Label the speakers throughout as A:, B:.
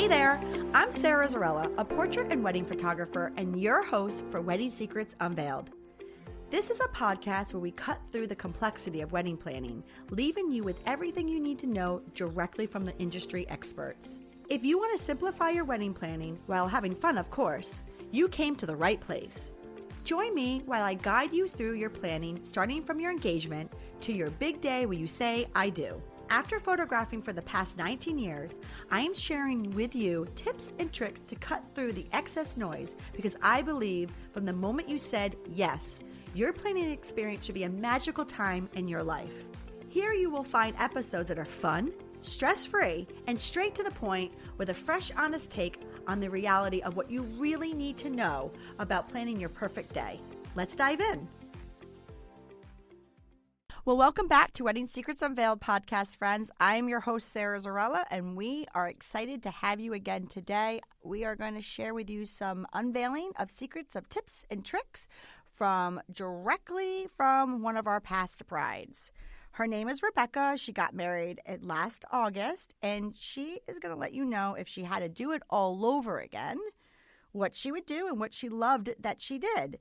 A: Hey there, I'm Sara Zarella, a portrait and wedding photographer and your host for Wedding Secrets Unveiled. This is a podcast where we cut through the complexity of wedding planning, leaving you with everything you need to know directly from the industry experts. If you want to simplify your wedding planning while having fun, of course, you came to the right place. Join me while I guide you through your planning, starting from your engagement to your big day where you say, I do. After photographing for the past 19 years, I am sharing with you tips and tricks to cut through the excess noise because I believe from the moment you said yes, your planning experience should be a magical time in your life. Here you will find episodes that are fun, stress-free, and straight to the point with a fresh, honest take on the reality of what you really need to know about planning your perfect day. Let's dive in. Well, welcome back to Wedding Secrets Unveiled podcast, friends. I'm your host, Sara Zarella, and we are excited to have you again today. We are going to share with you some unveiling of secrets of tips and tricks directly from one of our past brides. Her name is Rebecca. She got married last August, and she is going to let you know if she had to do it all over again, what she would do and what she loved that she did.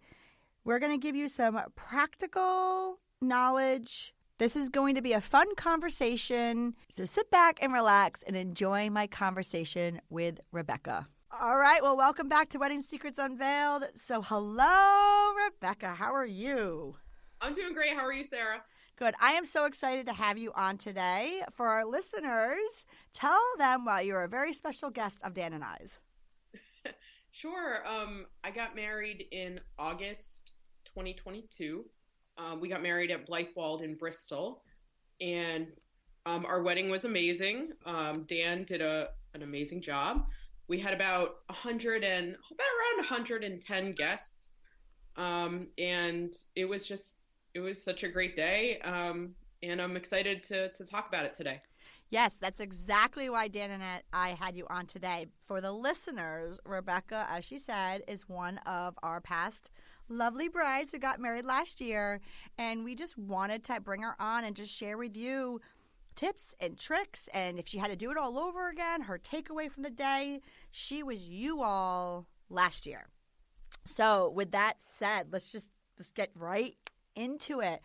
A: We're going to give you some practical knowledge. This is going to be a fun conversation. So sit back and relax and enjoy my conversation with Rebecca. All right. Well, welcome back to Wedding Secrets Unveiled. So hello, Rebecca. How are you?
B: I'm doing great. How are you, Sara?
A: Good. I am so excited to have you on today. For our listeners, tell them why you're a very special guest of Dan and I's.
B: Sure. I got married in August 2022. We got married at Blythewald in Bristol, and our wedding was amazing. Dan did an amazing job. We had about around 110 guests, and it was such a great day, and I'm excited to talk about it today.
A: Yes, that's exactly why Dan and I had you on today. For the listeners, Rebecca, as she said, is one of our past lovely brides who got married last year, and we just wanted to bring her on and just share with you tips and tricks, and if she had to do it all over again, her takeaway from the day. She was you all last year. So with that said, let's get right into it.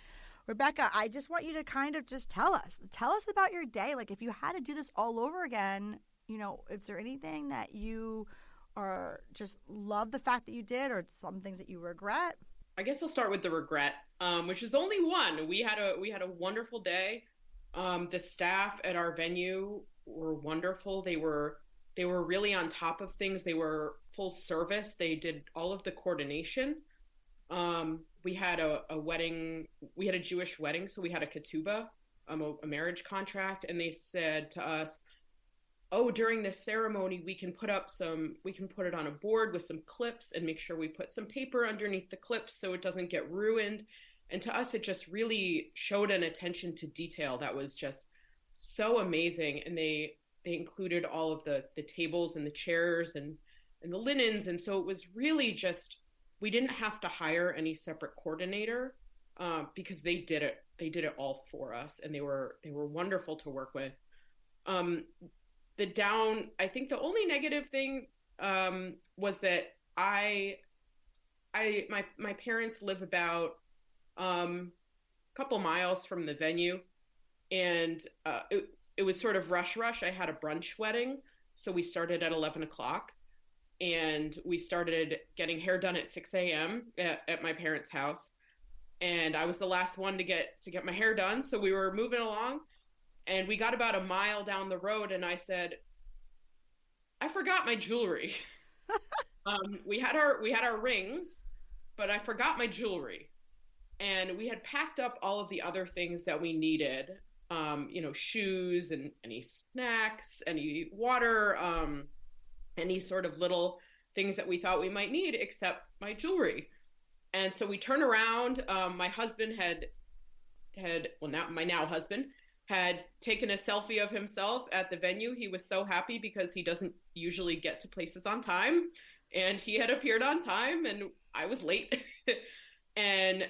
A: Rebecca, I just want you to kind of just tell us about your day. Like, if you had to do this all over again, is there anything that you or just love the fact that you did, or some things that you regret?
B: I guess I'll start with the regret, which is only one. We had a wonderful day. The staff at our venue were wonderful. They were really on top of things. They were full service. They did all of the coordination. We had a wedding. We had a Jewish wedding, so we had a ketubah, a marriage contract, and they said to us, "Oh, during this ceremony, we can put it on a board with some clips and make sure we put some paper underneath the clips so it doesn't get ruined." And to us, it just really showed an attention to detail that was just so amazing. And they included all of the tables and the chairs and the linens, and so it was really just, we didn't have to hire any separate coordinator because they did it. They did it all for us, and they were wonderful to work with. I think the only negative thing was that my parents live about a couple miles from the venue, and it was sort of rush. I had a brunch wedding, so we started at 11 o'clock. And we started getting hair done at 6 a.m. at my parents' house. And I was the last one to get my hair done. So we were moving along, and we got about a mile down the road, and I said, I forgot my jewelry. We had our rings, but I forgot my jewelry. And we had packed up all of the other things that we needed, shoes and any snacks, any water, any sort of little things that we thought we might need, except my jewelry. And so we turn around. My husband my now husband had taken a selfie of himself at the venue. He was so happy because he doesn't usually get to places on time, and he had appeared on time, and I was late. And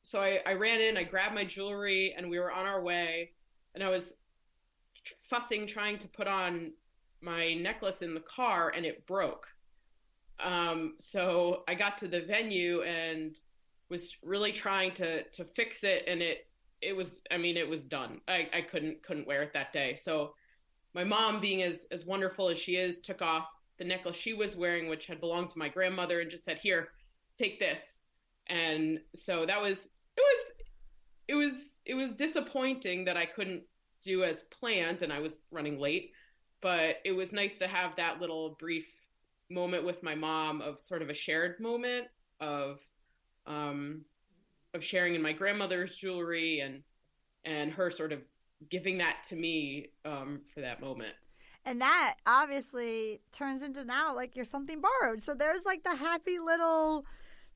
B: so I ran in, I grabbed my jewelry, and we were on our way, and I was fussing, trying to put on my necklace in the car and it broke. So I got to the venue and was really trying to fix it, and it was, I mean, it was done. I couldn't wear it that day. So my mom, being as wonderful as she is, took off the necklace she was wearing, which had belonged to my grandmother, and just said, "Here, take this." And so that was it was disappointing that I couldn't do as planned and I was running late, but it was nice to have that little brief moment with my mom of sort of a shared moment of um of sharing in my grandmother's jewelry and her sort of giving that to me for that moment.
A: And that obviously turns into now like you're something borrowed. So there's like the happy little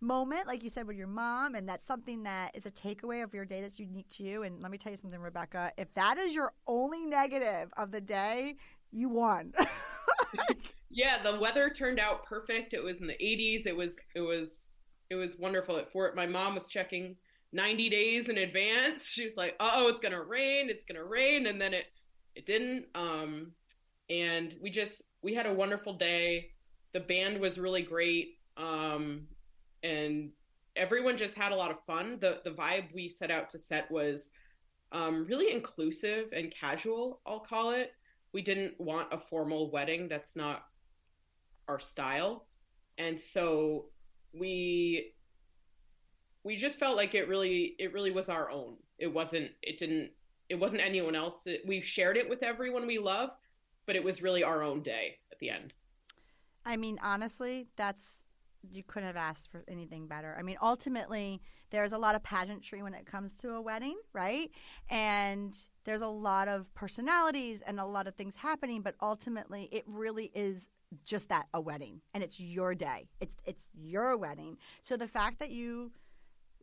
A: moment, like you said, with your mom, and that's something that is a takeaway of your day that's unique to you. And let me tell you something, Rebecca, if that is your only negative of the day, you won.
B: Yeah, the weather turned out perfect. It was in the 80s. It was wonderful. My mom was checking 90 days in advance. She was like, "Uh-oh, it's going to rain. It's going to rain." And then it didn't. And we had a wonderful day. The band was really great. And everyone just had a lot of fun. The vibe we set out to set was really inclusive and casual, I'll call it. We didn't want a formal wedding. That's not our style. And so we just felt like it really was our own. It wasn't anyone else. We shared it with everyone we love, but it was really our own day at the end.
A: I mean, honestly, you couldn't have asked for anything better. I mean, ultimately, there's a lot of pageantry when it comes to a wedding, right? And there's a lot of personalities and a lot of things happening, but ultimately, it really is just that, a wedding, and it's your day. It's your wedding. So the fact that you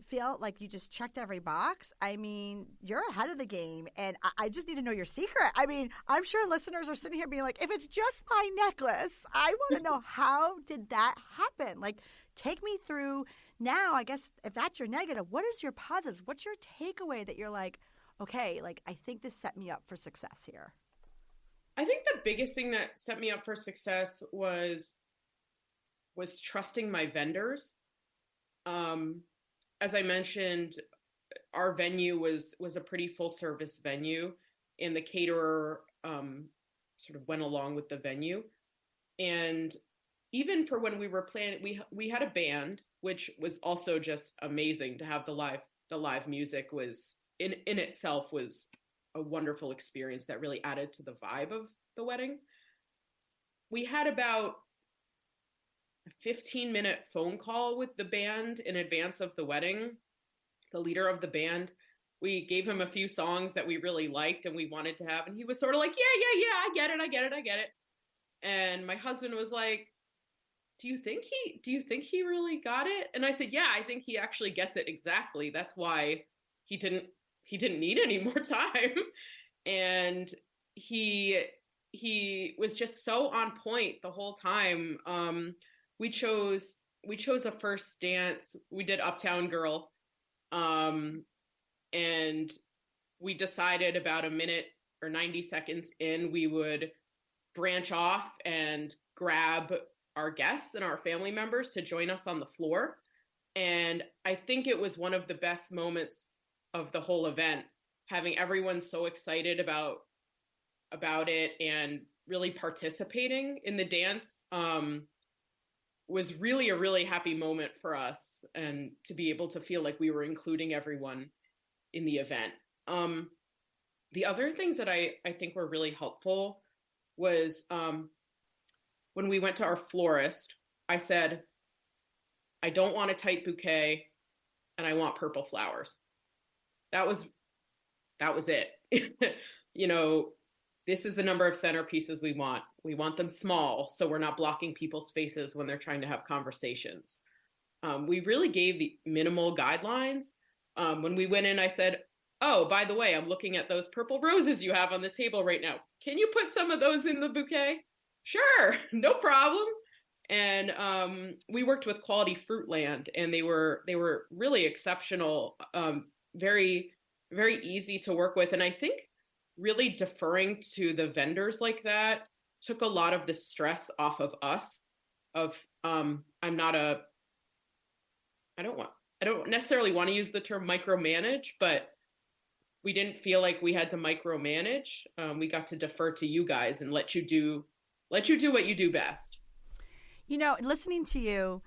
A: feel like you just checked every box, I mean, you're ahead of the game, and I just need to know your secret. I mean, I'm sure listeners are sitting here being like, if it's just my necklace, I want to know, how did that happen? Like, take me through now. I guess if that's your negative, what is your positives? What's your takeaway that you're like, okay, like, I think this set me up for success here?
B: I think the biggest thing that set me up for success was trusting my vendors. As I mentioned, our venue was a pretty full service venue, and the caterer sort of went along with the venue. And even for when we were planning, we had a band, which was also just amazing to have. The live music was in itself was a wonderful experience that really added to the vibe of the wedding. We had about 15-minute phone call with the band in advance of the wedding. The leader of the band, we gave him a few songs that we really liked and we wanted to have, and he was sort of like, yeah, I get it. And my husband was like, do you think he really got it? And I said, yeah, I think he actually gets it exactly. That's why he didn't need any more time. And he was just so on point the whole time. We chose a first dance. We did Uptown Girl. And we decided about a minute or 90 seconds in, we would branch off and grab our guests and our family members to join us on the floor. And I think it was one of the best moments of the whole event, having everyone so excited about it and really participating in the dance. Was really a really happy moment for us, and to be able to feel like we were including everyone in the event. The other things that I think were really helpful was when we went to our florist, I said, I don't want a tight bouquet and I want purple flowers. That was it. This is the number of centerpieces we want. We want them small, so we're not blocking people's faces when they're trying to have conversations. We really gave the minimal guidelines. When we went in, I said, oh, by the way, I'm looking at those purple roses you have on the table right now. Can you put some of those in the bouquet? Sure, no problem. And we worked with Quality Fruitland, and they were really exceptional, very, very easy to work with. And I think really deferring to the vendors like that took a lot of the stress off of us of, I don't necessarily want to use the term micromanage, but we didn't feel like we had to micromanage. We got to defer to you guys and let you do what you do best.
A: Listening to you,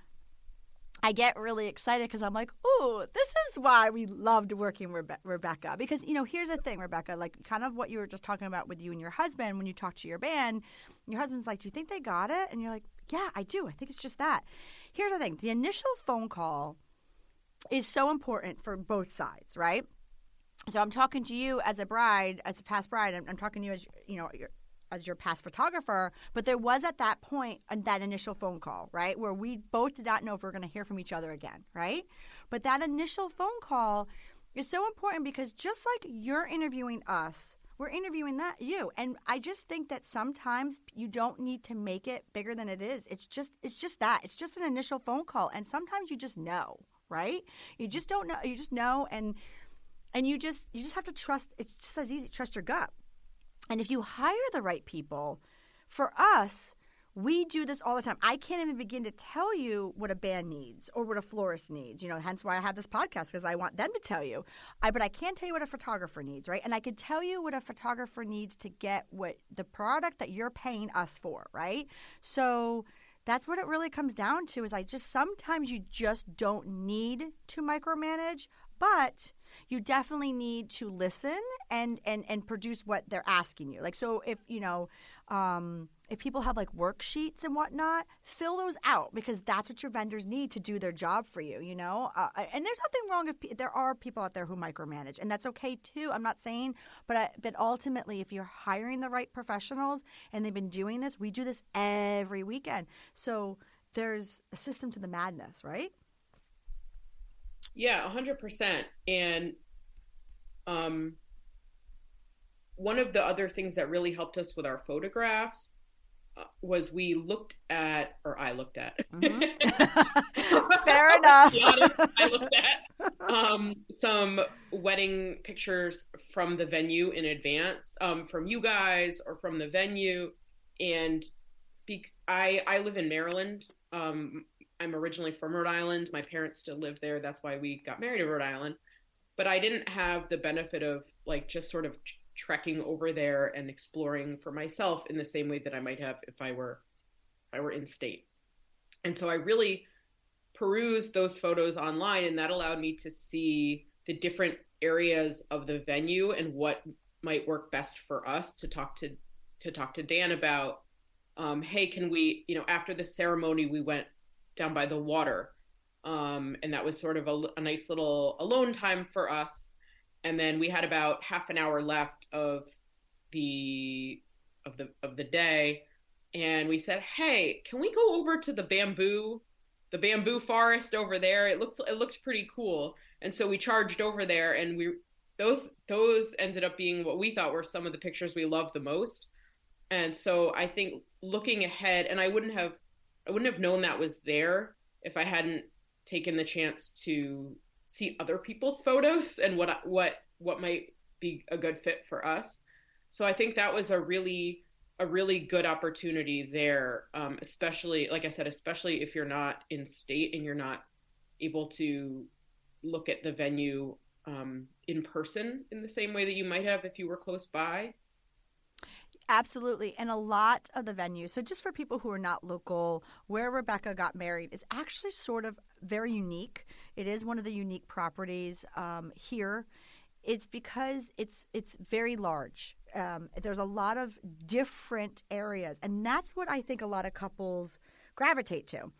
A: I get really excited because I'm like, ooh, this is why we loved working with Rebecca. Because, here's the thing, Rebecca, like kind of what you were just talking about with you and your husband when you talk to your band. Your husband's like, do you think they got it? And you're like, yeah, I do. I think it's just that. Here's the thing. The initial phone call is so important for both sides, right? So I'm talking to you as a bride, as a past bride. I'm talking to you as, as your past photographer, but there was at that point that initial phone call, right, where we both did not know if we were going to hear from each other again, right? But that initial phone call is so important because just like you're interviewing us, we're interviewing you. And I just think that sometimes you don't need to make it bigger than it is. It's just that. It's just an initial phone call. And sometimes you just know, right? You just don't know. You just know. And you just have to trust. It's just as easy. Trust your gut. And if you hire the right people, for us, we do this all the time. I can't even begin to tell you what a band needs or what a florist needs, hence why I have this podcast, because I want them to tell you. But I can't tell you what a photographer needs, right? And I can tell you what a photographer needs to get what the product that you're paying us for, right? So that's what it really comes down to is sometimes you just don't need to micromanage, but you definitely need to listen and produce what they're asking you. Like, so if people have like worksheets and whatnot, fill those out because that's what your vendors need to do their job for you, And there's nothing wrong if there are people out there who micromanage, and that's okay too. I'm not saying, but ultimately, if you're hiring the right professionals and they've been doing this, we do this every weekend. So there's a system to the madness, right?
B: Yeah, 100%. And one of the other things that really helped us with our photographs was I looked at.
A: Mm-hmm. Fair enough.
B: I looked at some wedding pictures from the venue in advance, from you guys or from the venue. And I live in Maryland. I'm originally from Rhode Island. My parents still live there. That's why we got married in Rhode Island. But I didn't have the benefit of like just sort of trekking over there and exploring for myself in the same way that I might have if I were in state. And so I really perused those photos online, and that allowed me to see the different areas of the venue and what might work best for us to talk to Dan about. Hey, can we, after the ceremony, we went down by the water. And that was sort of a nice little alone time for us. And then we had about half an hour left of the day. And we said, hey, can we go over to the bamboo forest over there? It looked pretty cool. And so we charged over there, and those ended up being what we thought were some of the pictures we loved the most. And so I think looking ahead, and I wouldn't have known that was there if I hadn't taken the chance to see other people's photos and what might be a good fit for us. So I think that was a really good opportunity there, especially, like I said, especially if you're not in state and you're not able to look at the venue in person in the same way that you might have if you were close by.
A: Absolutely. And a lot of the venues, so just for people who are not local, where Rebecca got married is actually sort of very unique. It is one of the unique properties here. It's because it's very large. There's a lot of different areas, and that's what I think a lot of couples gravitate to.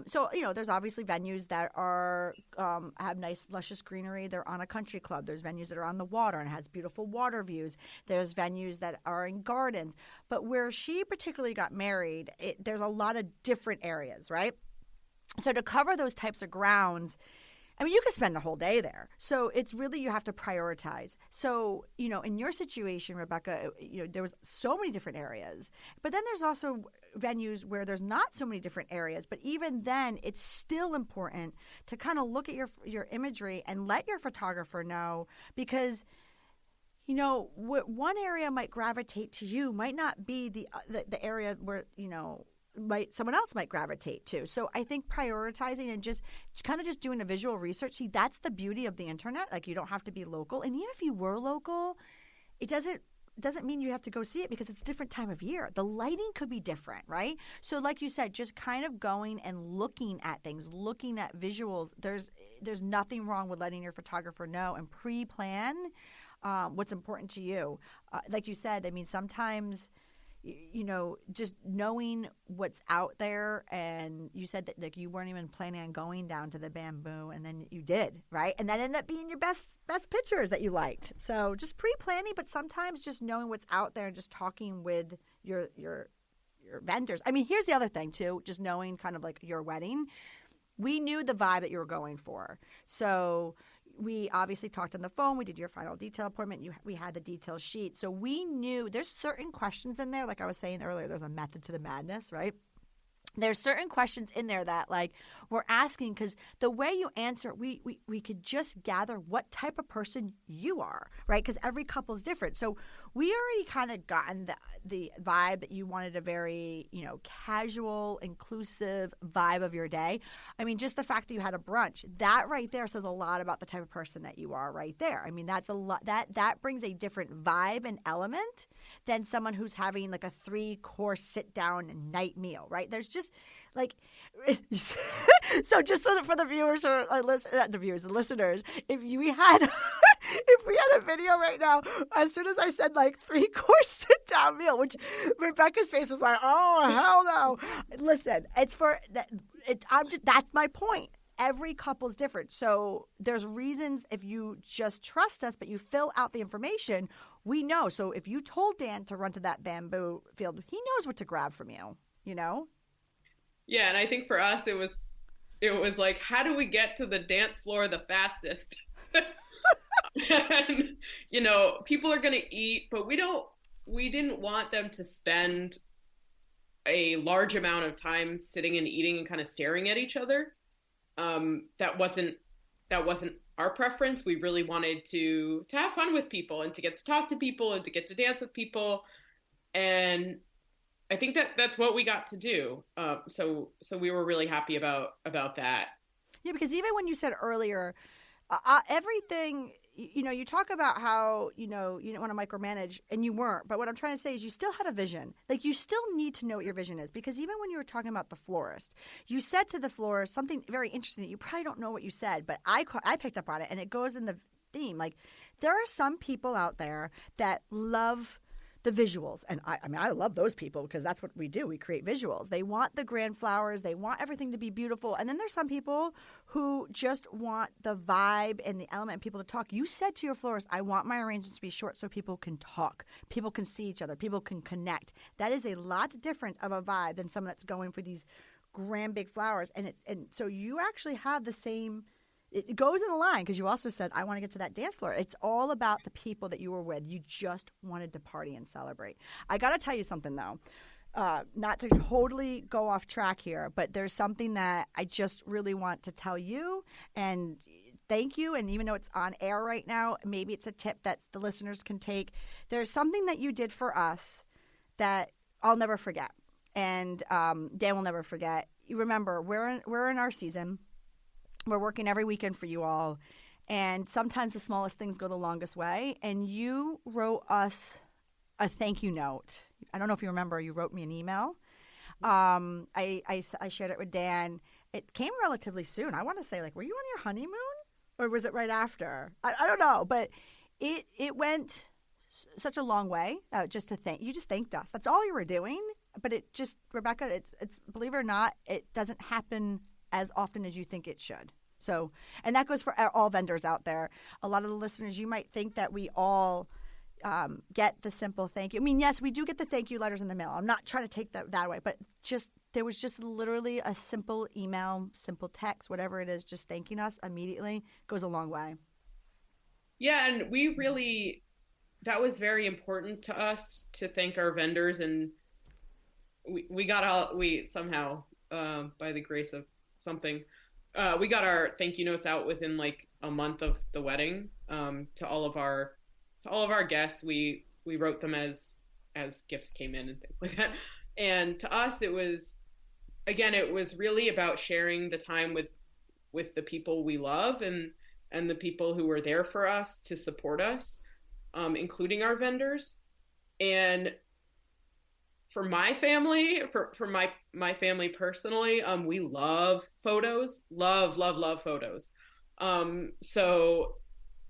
A: So, there's obviously venues that are have nice, luscious greenery. They're on a country club. There's venues that are on the water and has beautiful water views. There's venues that are in gardens. But where she particularly got married, there's a lot of different areas, right? So to cover those types of grounds, I mean, you could spend a whole day there. So it's really, you have to prioritize. So, in your situation, Rebecca, there was so many different areas. But then there's also venues where there's not so many different areas. But even then, it's still important to kind of look at your imagery and let your photographer know, because one area might gravitate to you might not be the area where, someone else might gravitate to. So I think prioritizing and just kind of just doing a visual research. See, that's the beauty of the internet. Like, you don't have to be local. And even if you were local, it doesn't mean you have to go see it because it's a different time of year. The lighting could be different, right? So like you said, just kind of going and looking at things, looking at visuals. There's nothing wrong with letting your photographer know and pre-plan what's important to you. Like you said, I mean, sometimes just knowing what's out there, and you said that like you weren't even planning on going down to the bamboo, and then you did, right? And that ended up being your best pictures that you liked. So just pre-planning, but sometimes just knowing what's out there and just talking with your vendors. I mean, here's the other thing too, just knowing kind of like your wedding. We knew the vibe that you were going for. So we obviously talked on the phone. We did your final detail appointment. We had the detail sheet. So we knew there's certain questions in there. Like I was saying earlier, there's a method to the madness, right? There's certain questions in there that like we're asking because the way you answer, we could just gather what type of person you are, right? Because every couple is different. So we already kind of gotten the vibe that you wanted a very, casual, inclusive vibe of your day. I mean, just the fact that you had a brunch, that right there says a lot about the type of person that you are right there. I mean, that's a lot. That brings a different vibe and element than someone who's having like a 3-course sit-down night meal, right? There's just like, so just so that for the viewers or the listeners, if we had a video right now, as soon as I said like 3-course sit down meal, which Rebecca's face was like, oh hell no. Listen, it's for that. That's my point. Every couple's different. So there's reasons if you just trust us, but you fill out the information, we know. So if you told Dan to run to that bamboo field, he knows what to grab from you,
B: Yeah, and I think for us it was like, how do we get to the dance floor the fastest? And people are going to eat, but we didn't want them to spend a large amount of time sitting and eating and kind of staring at each other. That wasn't our preference. We really wanted to have fun with people and to get to talk to people and to get to dance with people. And I think that's what we got to do. So we were really happy about that.
A: Yeah, because even when you said earlier, everything, you talk about how, you didn't want to micromanage, and you weren't. But what I'm trying to say is you still had a vision. Like, you still need to know what your vision is. Because even when you were talking about the florist, you said to the florist something very interesting that you probably don't know what you said, but I picked up on it, and it goes in the theme. Like, there are some people out there that love the visuals. And I love those people because that's what we do. We create visuals. They want the grand flowers. They want everything to be beautiful. And then there's some people who just want the vibe and the element and people to talk. You said to your florist, I want my arrangements to be short so people can talk. People can see each other. People can connect. That is a lot different of a vibe than someone that's going for these grand big flowers. And so you actually have the same. It goes in the line because you also said, I want to get to that dance floor. It's all about the people that you were with. You just wanted to party and celebrate. I got to tell you something, though. Not to totally go off track here, but there's something that I just really want to tell you and thank you. And even though it's on air right now, maybe it's a tip that the listeners can take. There's something that you did for us that I'll never forget. And Dan will never forget. You remember, we're in our season. We're working every weekend for you all. And sometimes the smallest things go the longest way. And you wrote us a thank you note. I don't know if you remember. You wrote me an email. I shared it with Dan. It came relatively soon. I want to say, like, were you on your honeymoon? Or was it right after? I don't know. But it went such a long way just to thank. You just thanked us. That's all you were doing. But it just, Rebecca, it's believe it or not, it doesn't happen as often as you think it should. So, and that goes for all vendors out there. A lot of the listeners, you might think that we all get the simple thank you. I mean, yes, we do get the thank you letters in the mail. I'm not trying to take that way, but there was just literally a simple email, simple text, whatever it is, just thanking us immediately goes a long way.
B: Yeah, and that was very important to us to thank our vendors, and we somehow, by the grace of something, we got our thank you notes out within like a month of the wedding to all of our to all of our guests, we wrote them as gifts came in and things like that. And to us, it was really about sharing the time with the people we love and the people who were there for us to support us, including our vendors. And for my family, for my family personally, we love photos, love photos. So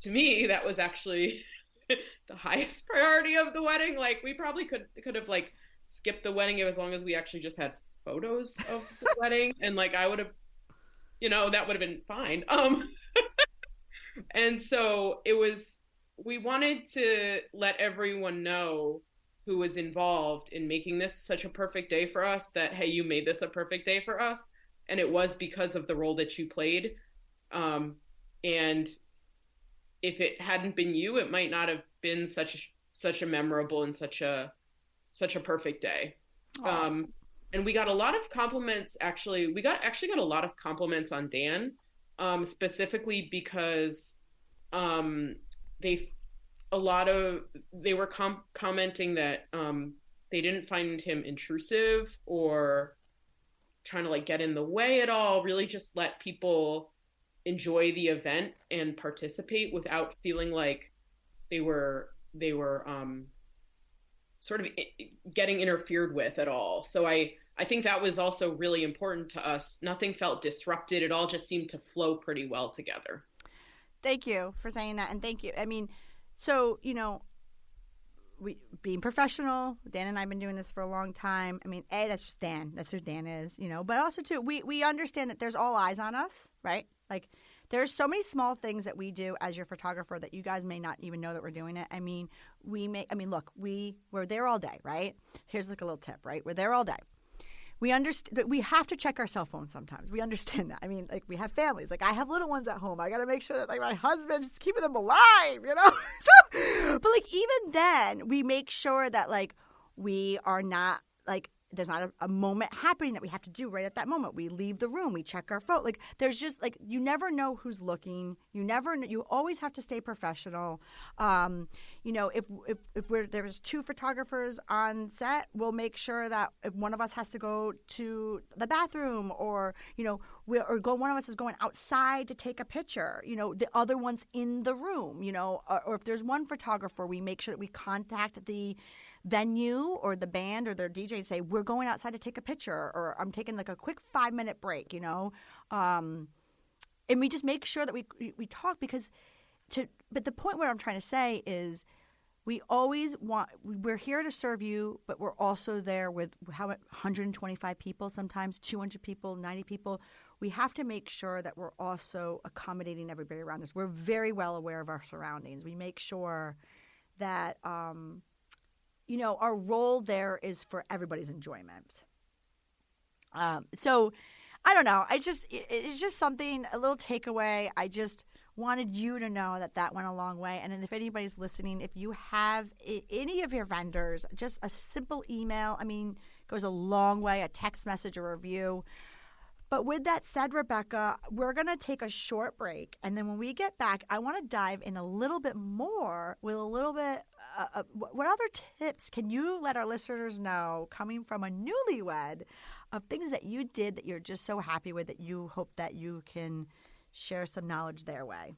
B: to me, that was actually the highest priority of the wedding. Like, we probably could have like skipped the wedding as long as we actually just had photos of the wedding, and like I would have, that would have been fine. And so we wanted to let everyone know who was involved in making this such a perfect day for us that, hey, you made this a perfect day for us. And it was because of the role that you played. And if it hadn't been you, it might not have been such a memorable and such a perfect day. And we got a lot of compliments. Actually, we got a lot of compliments on Dan, specifically because they were commenting that they didn't find him intrusive or trying to like get in the way at all. Really, just let people enjoy the event and participate without feeling like they were sort of getting interfered with at all. So I think that was also really important to us. Nothing felt disrupted. It all just seemed to flow pretty well together.
A: Thank you for saying that. And thank you. I mean, so, we being professional, Dan and I have been doing this for a long time. I mean, that's just Dan. That's who Dan is, but also too, we understand that there's all eyes on us, right? Like, there's so many small things that we do as your photographer that you guys may not even know that we're doing it. I mean, look, we're there all day, right? Here's like a little tip, right? We're there all day. We understand that we have to check our cell phones sometimes. We understand that. I mean, like, we have families. Like, I have little ones at home. I got to make sure that, like, my husband is keeping them alive, So, but, like, even then, we make sure that, like, we are not, like, there's not a moment happening that we have to do right at that moment. We leave the room. We check our phone. Like, there's just, like, you never know who's looking. You always have to stay professional. If there's two photographers on set, we'll make sure that if one of us has to go to the bathroom or one of us is going outside to take a picture, the other one's in the room, or if there's one photographer, we make sure that we contact the venue or the band or their DJ and say, we're going outside to take a picture, or I'm taking like a quick 5-minute break, and we just make sure that we talk but the point what I'm trying to say is we're here to serve you, but we're also there with 125 people, sometimes 200 people, 90 people. We have to make sure that we're also accommodating everybody around us. We're very well aware of our surroundings. We make sure that our role there is for everybody's enjoyment. So I don't know. It's just something, a little takeaway. I just wanted you to know that went a long way. And if anybody's listening, if you have any of your vendors, just a simple email, goes a long way, a text message, a review. But with that said, Rebecca, we're going to take a short break. And then when we get back, I want to dive in a little bit more with a little bit what other tips can you let our listeners know coming from a newlywed of things that you did that you're just so happy with that you hope that you can share some knowledge their way?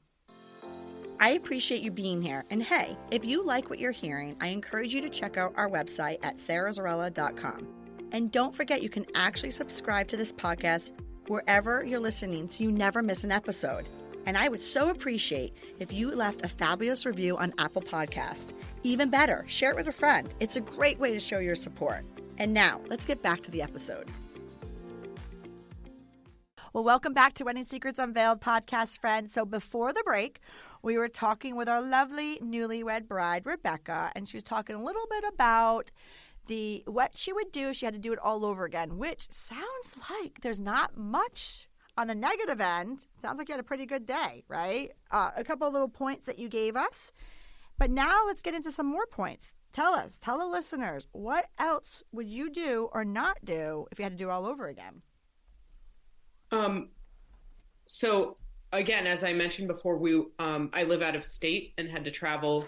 A: I appreciate you being here. And hey, if you like what you're hearing, I encourage you to check out our website at sarahzarella.com. And don't forget, you can actually subscribe to this podcast wherever you're listening so you never miss an episode. And I would so appreciate if you left a fabulous review on Apple Podcast. Even better, share it with a friend. It's a great way to show your support. And now, let's get back to the episode. Well, welcome back to Wedding Secrets Unveiled podcast, friends. So before the break, we were talking with our lovely newlywed bride, Rebecca, and she was talking a little bit about what she would do if she had to do it all over again, which sounds like there's not much on the negative end. Sounds like you had a pretty good day, right? A couple of little points that you gave us. But now let's get into some more points. Tell the listeners, what else would you do or not do if you had to do it all over again?
B: So again, as I mentioned before, I live out of state and had to travel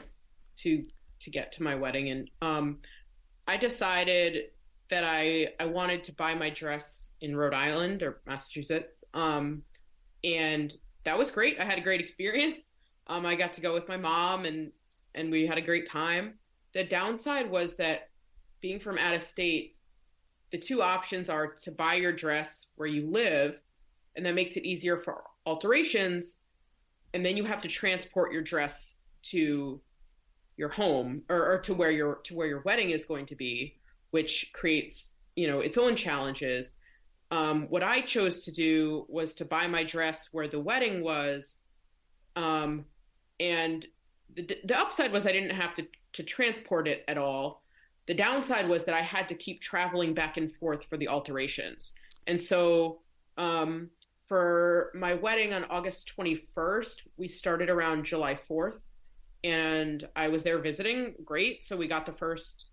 B: to get to my wedding. And I decided that I wanted to buy my dress in Rhode Island or Massachusetts. And that was great. I had a great experience. I got to go with my mom and we had a great time. The downside was that being from out of state, the two options are to buy your dress where you live, and that makes it easier for alterations. And then you have to transport your dress to your home or to where your wedding is going to be, which creates, its own challenges. What I chose to do was to buy my dress where the wedding was. And the upside was I didn't have to transport it at all. The downside was that I had to keep traveling back and forth for the alterations. And so for my wedding on August 21st, we started around July 4th, and I was there visiting. Great. So we got the first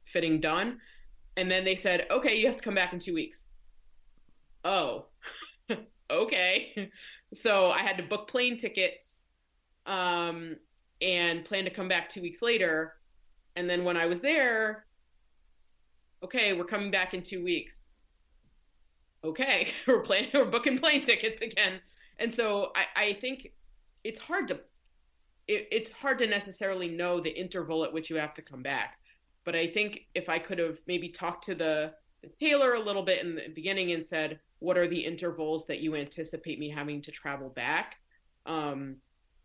B: fitting done. And then they said, okay, you have to come back in 2 weeks. Oh, okay. So I had to book plane tickets and plan to come back 2 weeks later. And then when I was there, okay, we're coming back in 2 weeks. Okay, we're booking plane tickets again. And so I think it's hard to necessarily know the interval at which you have to come back. But I think if I could have maybe talked to the tailor a little bit in the beginning and said, what are the intervals that you anticipate me having to travel back?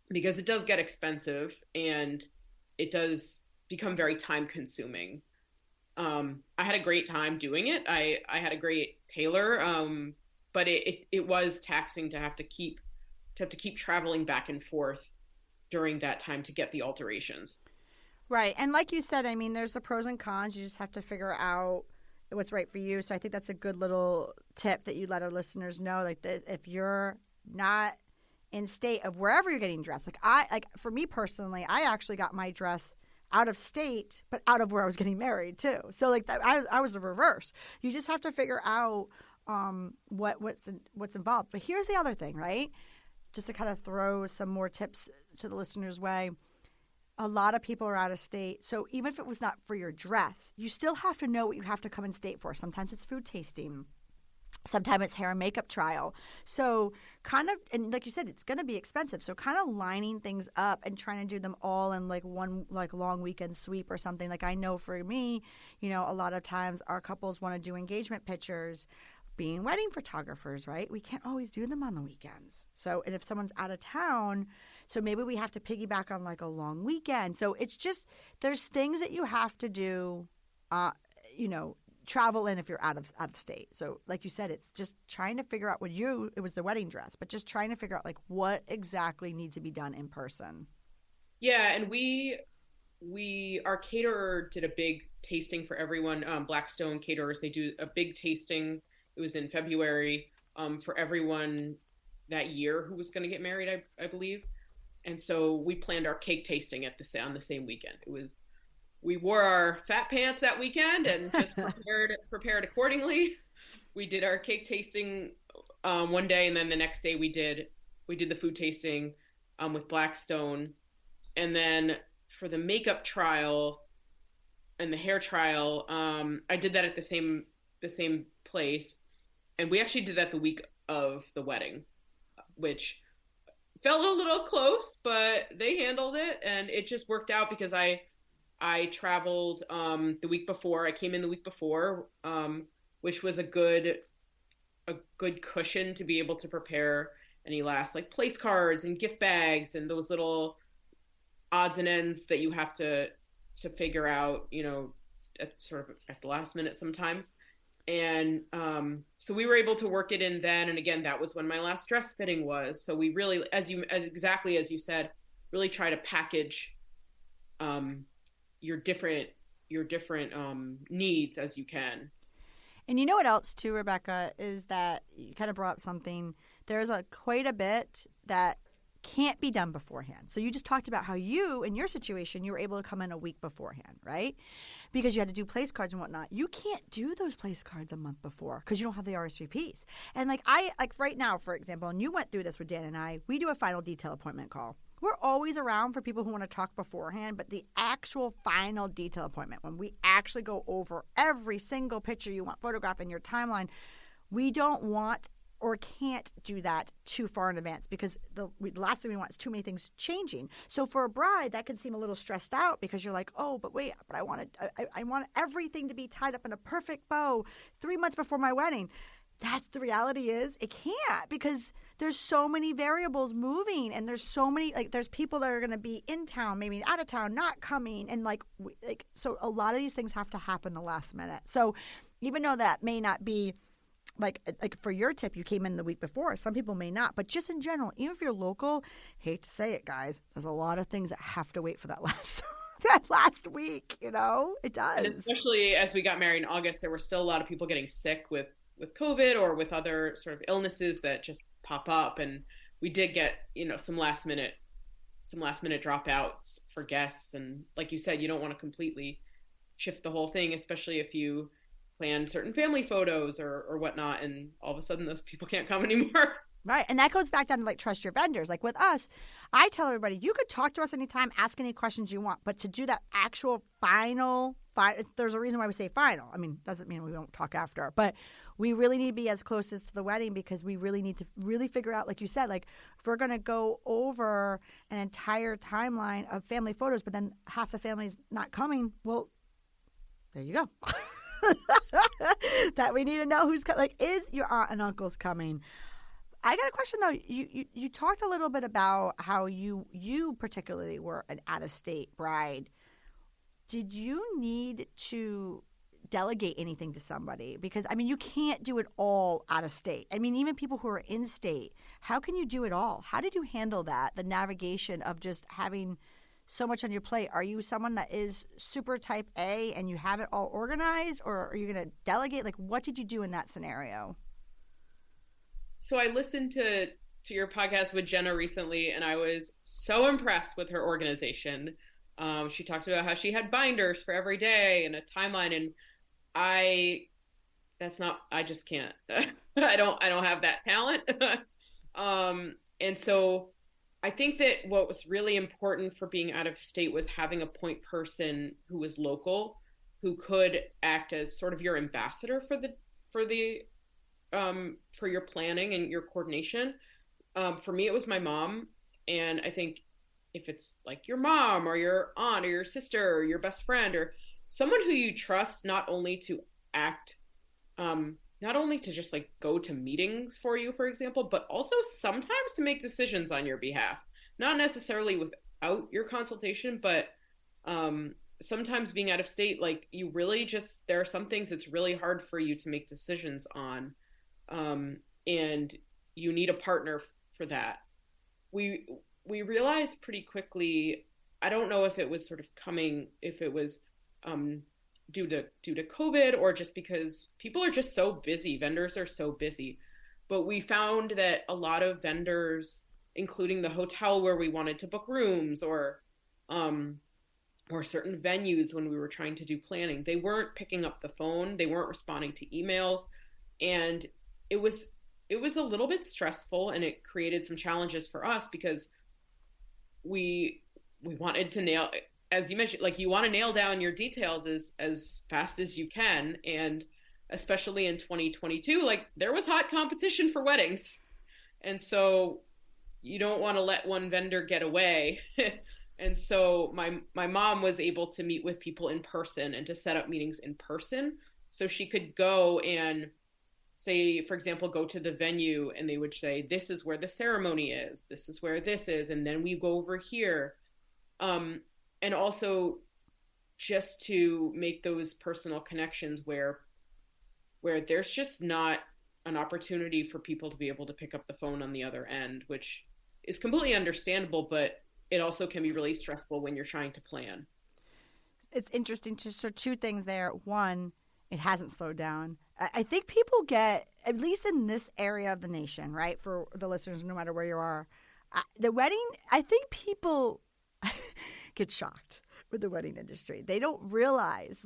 B: Because it does get expensive and it does become very time consuming. I had a great time doing it. I had a great tailor, but it was taxing to have to keep traveling back and forth during that time to get the alterations.
A: Right. And like you said, I mean, there's the pros and cons. You just have to figure out what's right for you. So I think that's a good little tip that you let our listeners know. Like, if you're not in state of wherever you're getting dressed, for me personally, I actually got my dress out of state, but out of where I was getting married too. So I was the reverse. You just have to figure out what's involved. But here's the other thing, right? Just to kind of throw some more tips to the listeners' way. A lot of people are out of state. So even if it was not for your dress, you still have to know what you have to come in state for. Sometimes it's food tasting. Sometimes it's hair and makeup trial. So kind of, and like you said, it's going to be expensive. So kind of lining things up and trying to do them all in one long weekend sweep or something. Like I know for me, a lot of times our couples want to do engagement pictures. Being wedding photographers, right? We can't always do them on the weekends. So, and if someone's out of town, so maybe we have to piggyback on a long weekend. So it's just, there's things that you have to do, travel in if you're out of state. So like you said, it's just trying to figure out it was the wedding dress, but just trying to figure out what exactly needs to be done in person.
B: Yeah. And our caterer did a big tasting for everyone. Blackstone Caterers, they do a big tasting. It was in February for everyone that year who was going to get married, I believe. And so we planned our cake tasting on the same weekend. We wore our fat pants that weekend and just prepared accordingly. We did our cake tasting one day, and then the next day we did the food tasting with Blackstone. And then for the makeup trial and the hair trial, I did that at the same place. And we actually did that the week of the wedding, which felt a little close, but they handled it. And it just worked out because I traveled the week before. I came in the week before, which was a good cushion to be able to prepare any last place cards and gift bags and those little odds and ends that you have to figure out, at the last minute sometimes. And so we were able to work it in then. And again, that was when my last dress fitting was. So we really, exactly as you said, really try to package your different needs as you can.
A: And you know what else too, Rebecca, is that you kind of brought up something. There's quite a bit that can't be done beforehand. So you just talked about how you, in your situation, you were able to come in a week beforehand, right? Because you had to do place cards and whatnot. You can't do those place cards a month before because you don't have the RSVPs. And right now, for example, and you went through this with Dan and I, we do a final detail appointment call. we're always around for people who want to talk beforehand, but the actual final detail appointment, when we actually go over every single picture you want photographed in your timeline, we don't want or can't do that too far in advance because the last thing we want is too many things changing. So for a bride, that can seem a little stressed out because you're like, oh, but wait, but I want everything to be tied up in a perfect bow 3 months before my wedding. That's the reality is it can't because there's so many variables moving and there's so many, like there's people that are going to be in town, maybe out of town, not coming. And so a lot of these things have to happen the last minute. So even though that may not be like for your tip, you came in the week before. Some people may not. But just in general, even if you're local, hate to say it, guys, there's a lot of things that have to wait for that last week, It does.
B: And especially as we got married in August, there were still a lot of people getting sick with COVID or with other sort of illnesses that just pop up. And we did get, some last minute dropouts for guests. And like you said, you don't want to completely shift the whole thing, especially if you plan certain family photos or whatnot, and all of a sudden those people can't come anymore.
A: Right. And that goes back down to trust your vendors. Like with us, I tell everybody, you could talk to us anytime, ask any questions you want, but to do that actual final, there's a reason why we say final. I mean, doesn't mean we won't talk after, but we really need to be as close as to the wedding because we really need to really figure out, like you said, if we're going to go over an entire timeline of family photos, but then half the family's not coming, well, there you go. That we need to know who's coming. Is your aunt and uncle's coming? I got a question though. You talked a little bit about how you particularly were an out-of-state bride. Did you need to delegate anything to somebody? Because you can't do it all out of state. Even people who are in state, how can you do it all? How did you handle that? The navigation of just having so much on your plate. Are you someone that is super type A and you have it all organized, or are you going to delegate? What did you do in that scenario?
B: So I listened to your podcast with Jenna recently, and I was so impressed with her organization. She talked about how she had binders for every day and a timeline, and I just can't. I don't have that talent. And so I think that what was really important for being out of state was having a point person who was local, who could act as sort of your ambassador for your planning and your coordination. For me, it was my mom. And I think if it's like your mom or your aunt or your sister or your best friend or someone who you trust, not only to act, not only to just go to meetings for you, for example, but also sometimes to make decisions on your behalf, not necessarily without your consultation, but sometimes being out of state, you really there are some things it's really hard for you to make decisions on. And you need a partner for that. We realized pretty quickly, I don't know if it was if it was due to COVID or just because people are just so busy. Vendors are so busy. But we found that a lot of vendors, including the hotel where we wanted to book rooms or certain venues when we were trying to do planning, they weren't picking up the phone. They weren't responding to emails. And it was a little bit stressful, and it created some challenges for us because we wanted to nail, as you mentioned, you want to nail down your details as fast as you can. And especially in 2022, there was hot competition for weddings. And so you don't want to let one vendor get away. And so my mom was able to meet with people in person and to set up meetings in person. So she could go and say, for example, go to the venue and they would say, this is where the ceremony is. This is where this is. And then we go over here. And also just to make those personal connections where there's just not an opportunity for people to be able to pick up the phone on the other end, which is completely understandable, but it also can be really stressful when you're trying to plan.
A: It's interesting. So two things there. One, it hasn't slowed down. I think people get, at least in this area of the nation, right, for the listeners, no matter where you are, the wedding, I think people get shocked with the wedding industry. They don't realize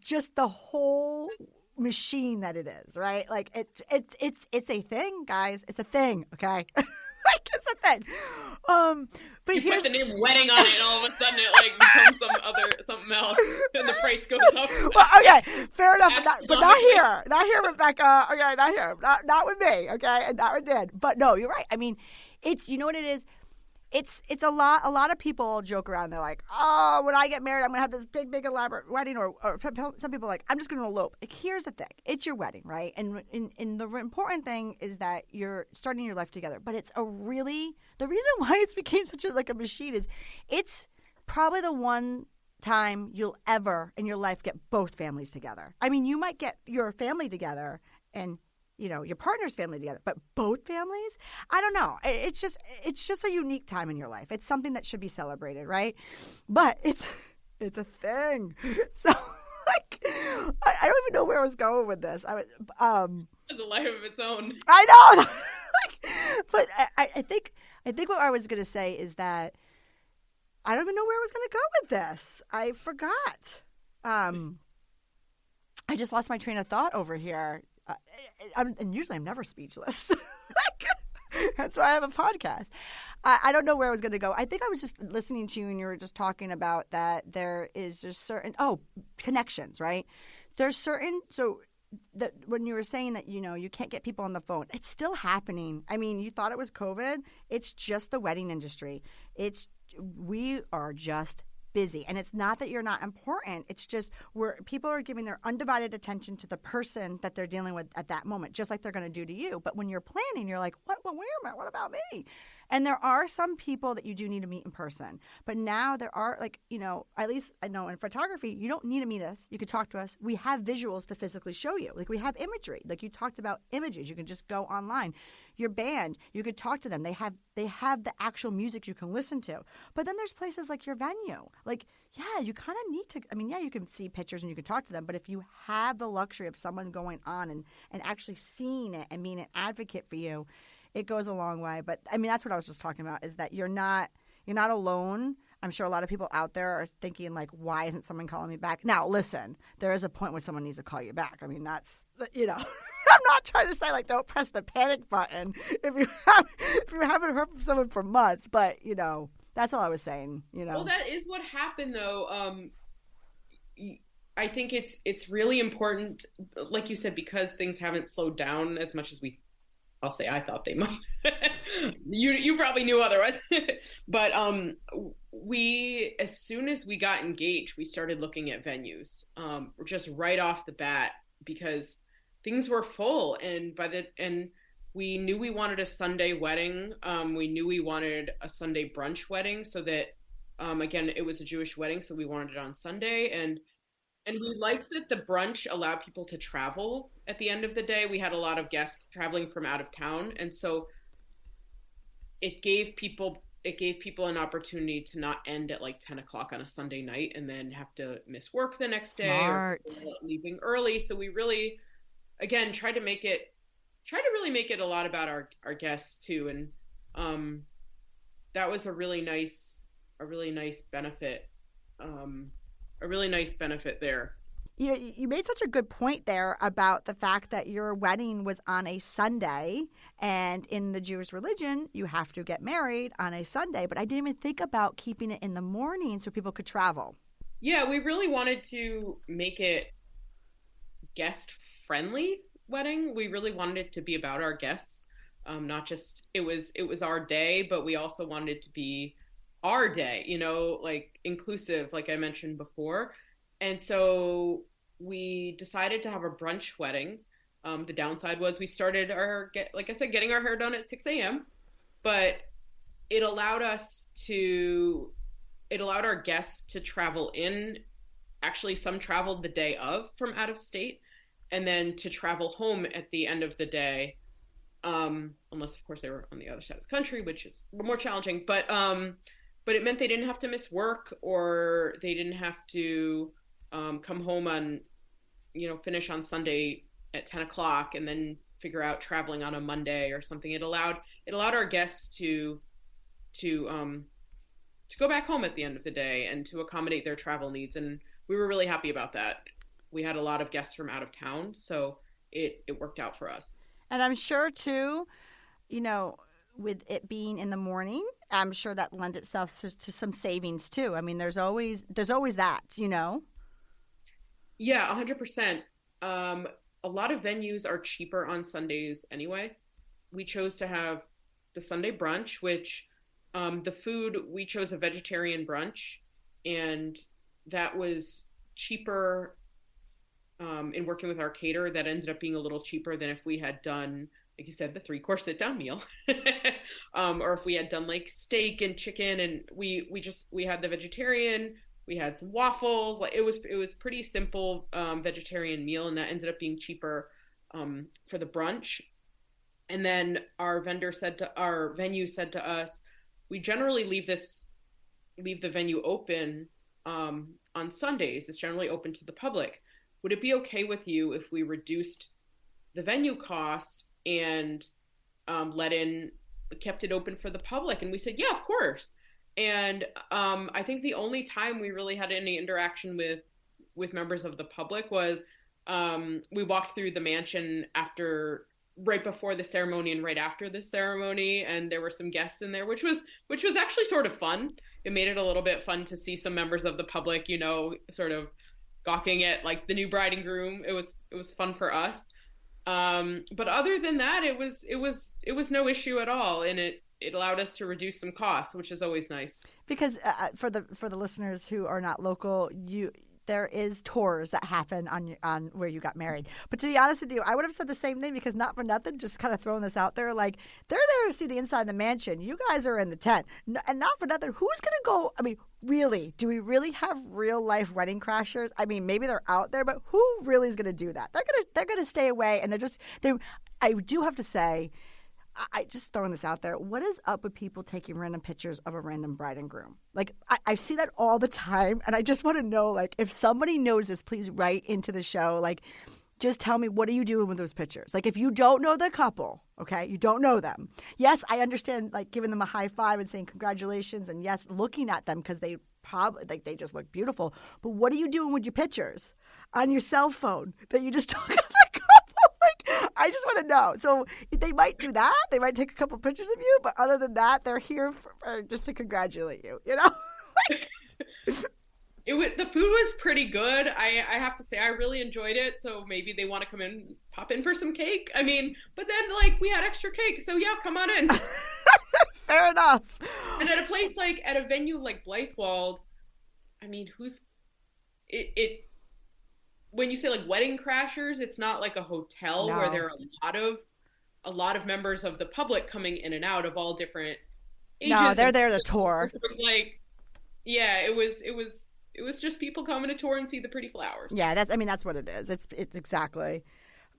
A: just the whole machine that it is, right? It's a thing, guys. It's a thing, okay? Like, it's a thing. But
B: you
A: here's
B: put the name wedding on it, and all of a sudden it like becomes something else, and the price goes up.
A: Well, okay, fair enough, but not here, Rebecca. Okay, not here, not with me. Okay, and not with Dan. But no, you're right. I mean, it's, you know what it is. It's a lot. A lot of people joke around. They're like, "Oh, when I get married, I'm gonna have this big, elaborate wedding." Or some people are like, "I'm just gonna elope." Like, here's the thing: it's your wedding, right? And the important thing is that you're starting your life together. But it's the reason why it's became such a machine is it's probably the one time you'll ever in your life get both families together. I mean, you might get your family together and, you know, your partner's family together, but both families? I don't know. It's just a unique time in your life. It's something that should be celebrated, right? But it's a thing. So, like, I don't even know where I was going with this.
B: It's a life of its own.
A: I know. But I think what I was going to say is that I don't even know where I was going to go with this. I forgot. I just lost my train of thought over here. And usually I'm never speechless. That's why I have a podcast. I don't know where I was going to go. I think I was just listening to you and you were just talking about that there is just certain, connections, right? There's certain, so that when you were saying that, you know, you can't get people on the phone, it's still happening. I mean, you thought it was COVID. It's just the wedding industry. We are just busy. And it's not that you're not important. It's just people are giving their undivided attention to the person that they're dealing with at that moment, just like they're going to do to you. But when you're planning, you're like, what? Well, wait a minute. What about me? And there are some people that you do need to meet in person. But now there are, like, you know, at least I know in photography, you don't need to meet us. You could talk to us. We have visuals to physically show you. Like, we have imagery. Like, you talked about images. You can just go online. Your band, you could talk to them. They have the actual music you can listen to. But then there's places like your venue. Like, yeah, you kind of need to, I mean, yeah, you can see pictures and you can talk to them. But if you have the luxury of someone going on and actually seeing it and being an advocate for you, it goes a long way. But I mean, that's what I was just talking about, is that you're not alone. I'm sure a lot of people out there are thinking, like, why isn't someone calling me back? Now, listen, there is a point where someone needs to call you back. I mean, that's, you know, I'm not trying to say, like, don't press the panic button if you haven't heard from someone for months. But, you know, that's all I was saying, you know.
B: Well, that is what happened, though. I think it's really important, like you said, because things haven't slowed down as much as I thought they might. You probably knew otherwise. But as soon as we got engaged, we started looking at venues, just right off the bat, because things were full. And we knew we wanted a Sunday wedding. We knew we wanted a Sunday brunch wedding, so that, again, it was a Jewish wedding, so we wanted it on Sunday. And we liked that the brunch allowed people to travel at the end of the day. We had a lot of guests traveling from out of town. And so it gave people an opportunity to not end at like 10 o'clock on a Sunday night and then have to miss work the next day or leaving early. So we really, again, tried to really make it a lot about our guests too. And that was a really nice benefit. A really nice benefit there.
A: You made such a good point there about the fact that your wedding was on a Sunday, and in the Jewish religion, you have to get married on a Sunday. But I didn't even think about keeping it in the morning so people could travel.
B: Yeah, we really wanted to make it guest-friendly wedding. We really wanted it to be about our guests, not just it was our day, but we also wanted it to be our day, you know, like inclusive, like I mentioned before. And so we decided to have a brunch wedding. The downside was we started getting our hair done at 6 a.m. But it allowed our guests to travel in. Actually, some traveled the day of from out of state, and then to travel home at the end of the day, unless of course they were on the other side of the country, which is more challenging. But it meant they didn't have to miss work, or they didn't have to come home on, you know, finish on Sunday at 10 o'clock and then figure out traveling on a Monday or something. It allowed our guests to go back home at the end of the day and to accommodate their travel needs. And we were really happy about that. We had a lot of guests from out of town, so it worked out for us.
A: And I'm sure too, you know, with it being in the morning, I'm sure that lends itself to some savings too. I mean, there's always that, you know?
B: Yeah, 100%. Um, a lot of venues are cheaper on Sundays anyway. We chose to have the Sunday brunch, which the food, we chose a vegetarian brunch, and that was cheaper in working with our caterer. That ended up being a little cheaper than if we had done, like you said, the 3 course sit down meal, or if we had done like steak and chicken, and we had the vegetarian. We had some waffles. Like it was pretty simple vegetarian meal, and that ended up being cheaper for the brunch. And then our venue said to us, we generally leave the venue open on Sundays. It's generally open to the public. Would it be okay with you if we reduced the venue cost and kept it open for the public? And we said, yeah, of course. And I think the only time we really had any interaction with members of the public was we walked through the mansion right before the ceremony and right after the ceremony, and there were some guests in there, which was actually sort of fun. It made it a little bit fun to see some members of the public, sort of gawking at like the new bride and groom. It was fun for us. But other than that, it was no issue at all, and it allowed us to reduce some costs, which is always nice.
A: Because for the listeners who are not local, there is tours that happen on where you got married. But to be honest with you, I would have said the same thing, because not for nothing, just kind of throwing this out there, like they're there to see the inside of the mansion. You guys are in the tent. And not for nothing, who's going to go? I mean, really, do we really have real life wedding crashers? I mean, maybe they're out there, but who really is going to do that? They're going to stay away, and I do have to say, I just throwing this out there. What is up with people taking random pictures of a random bride and groom? Like, I see that all the time, and I just want to know, like, if somebody knows this, please write into the show. Like, just tell me, what are you doing with those pictures? Like, if you don't know the couple, okay, you don't know them. Yes, I understand, like, giving them a high five and saying congratulations, and yes, looking at them because they probably, like, they just look beautiful. But what are you doing with your pictures on your cell phone that you just took of the couple? Like, I just want to know. So they might do that. They might take a couple pictures of you, but other than that, they're here for just to congratulate you. You know.
B: The food was pretty good. I have to say, I really enjoyed it. So maybe they want to pop in for some cake. I mean, but then like we had extra cake, so yeah, come on in.
A: Fair enough.
B: And at a venue like Blythewald, I mean, when you say like wedding crashers, it's not like a hotel where there are a lot of members of the public coming in and out of all different ages.
A: No, they're there to tour.
B: Like, yeah, it was just people coming to tour and see the pretty flowers.
A: Yeah, that's what it is. It's exactly.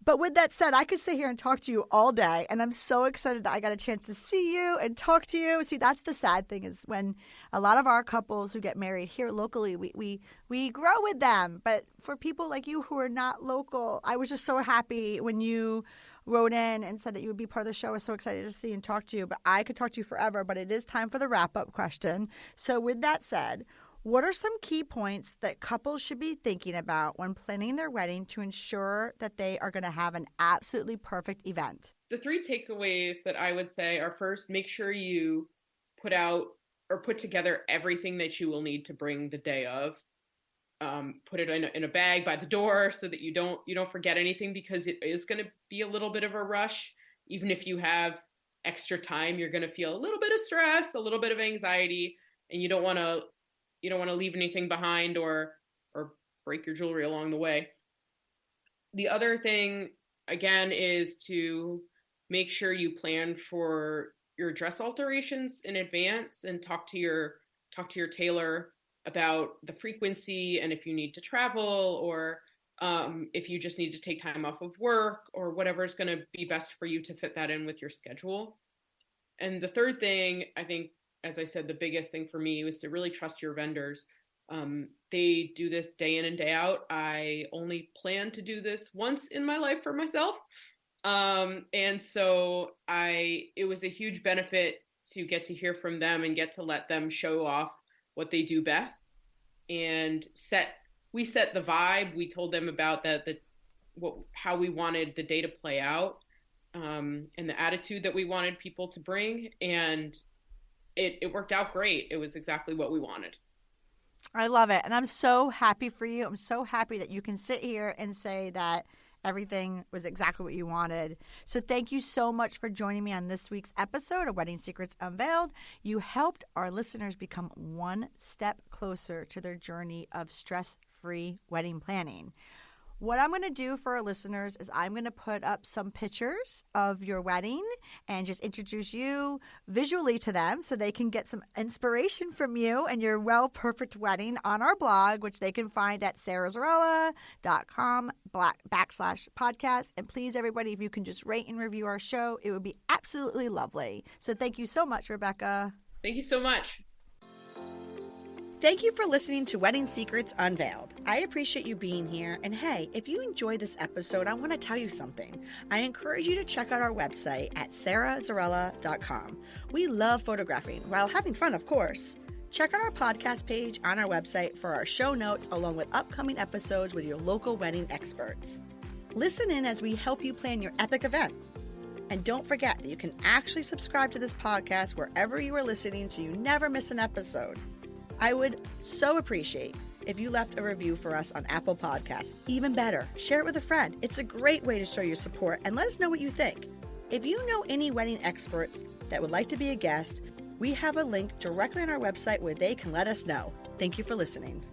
A: But with that said, I could sit here and talk to you all day, and I'm so excited that I got a chance to see you and talk to you. See, that's the sad thing, is when a lot of our couples who get married here locally, we grow with them. But for people like you who are not local, I was just so happy when you wrote in and said that you would be part of the show. I was so excited to see and talk to you. But I could talk to you forever, but it is time for the wrap-up question. So with that said, what are some key points that couples should be thinking about when planning their wedding to ensure that they are going to have an absolutely perfect event?
B: The 3 takeaways that I would say are: first, make sure you put together everything that you will need to bring the day of. Put it in a bag by the door so that you don't forget anything, because it is going to be a little bit of a rush. Even if you have extra time, you're going to feel a little bit of stress, a little bit of anxiety, and you don't want to leave anything behind or break your jewelry along the way. The other thing, again, is to make sure you plan for your dress alterations in advance and talk to your tailor about the frequency, and if you need to travel, or if you just need to take time off of work, or whatever is going to be best for you to fit that in with your schedule. And the third thing, I think, as I said, the biggest thing for me was to really trust your vendors. They do this day in and day out. I only plan to do this once in my life for myself. And so it was a huge benefit to get to hear from them and get to let them show off what they do best, and we set the vibe. We told them about how we wanted the day to play out. and the attitude that we wanted people to bring. And it worked out great. It was exactly what we wanted.
A: I love it. And I'm so happy for you. I'm so happy that you can sit here and say that everything was exactly what you wanted. So thank you so much for joining me on this week's episode of Wedding Secrets Unveiled. You helped our listeners become one step closer to their journey of stress-free wedding planning. What I'm going to do for our listeners is I'm going to put up some pictures of your wedding and just introduce you visually to them so they can get some inspiration from you and your perfect wedding on our blog, which they can find at sarahzarella.com/podcast. And please, everybody, if you can just rate and review our show, it would be absolutely lovely. So thank you so much, Rebecca.
B: Thank you so much.
A: Thank you for listening to Wedding Secrets Unveiled. I appreciate you being here. And hey, if you enjoyed this episode, I want to tell you something. I encourage you to check out our website at sarahzarella.com. We love photographing while having fun, of course. Check out our podcast page on our website for our show notes along with upcoming episodes with your local wedding experts. Listen in as we help you plan your epic event. And don't forget that you can actually subscribe to this podcast wherever you are listening so you never miss an episode. I would so appreciate if you left a review for us on Apple Podcasts. Even better, share it with a friend. It's a great way to show your support and let us know what you think. If you know any wedding experts that would like to be a guest, we have a link directly on our website where they can let us know. Thank you for listening.